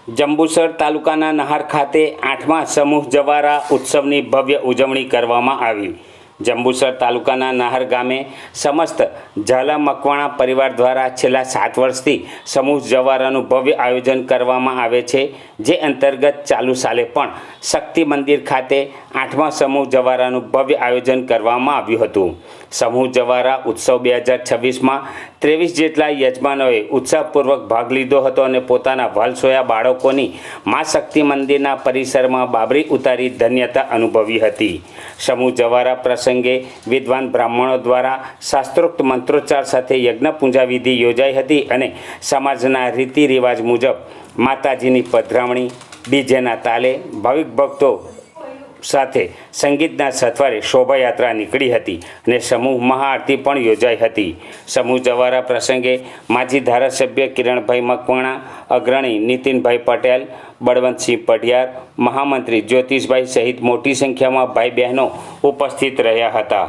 જંબુસર તાલુકાના નહાર ખાતે 8મા સમૂહ જવારા ઉત્સવની ભવ્ય ઉજવણી કરવામાં આવી। જંબુસર તાલુકાના નહાર ગામે સમસ્ત ઝાલા મકવાણા પરિવાર દ્વારા છેલ્લા 7 વર્ષથી સમૂહ જવારાનું ભવ્ય આયોજન કરવામાં આવે છે, જે અંતર્ગત ચાલુ સાલે પણ શક્તિ મંદિર ખાતે 8મા સમૂહ જવારાનું ભવ્ય આયોજન કરવામાં આવ્યું હતું। સમૂહ જવારા ઉત્સવ 2026માં 23 જેટલા યજમાનોએ ઉત્સાહપૂર્વક ભાગ લીધો હતો અને પોતાના વલસોયા બાળકોની મા શક્તિ મંદિરના પરિસરમાં બાબરી ઉતારી ધન્યતા અનુભવી હતી। સમૂહ જવારા પ્રસંગે વિદ્વાન બ્રાહ્મણો દ્વારા શાસ્ત્રોક્ત મંત્રોચ્ચાર સાથે યજ્ઞ પૂજા વિધિ યોજાઈ હતી અને સમાજના રીતિ રિવાજ મુજબ માતાજીની પધરામણી, ડીજેના તાલે ભાવિક ભક્તો સાથે સંગીતના સથવારે શોભાયાત્રા નીકળી હતી અને સમૂહ મહાઆરતી પણ યોજાઈ હતી। સમૂહ જવારા પ્રસંગે માજી ધારાસભ્ય કિરણભાઈ મકવાણા, અગ્રણી નીતિનભાઈ પટેલ, બળવંતસિંહ પઢિયાર, મહામંત્રી જ્યોતિષભાઈ સહિત મોટી સંખ્યામાં ભાઈ બહેનો ઉપસ્થિત રહ્યા હતા।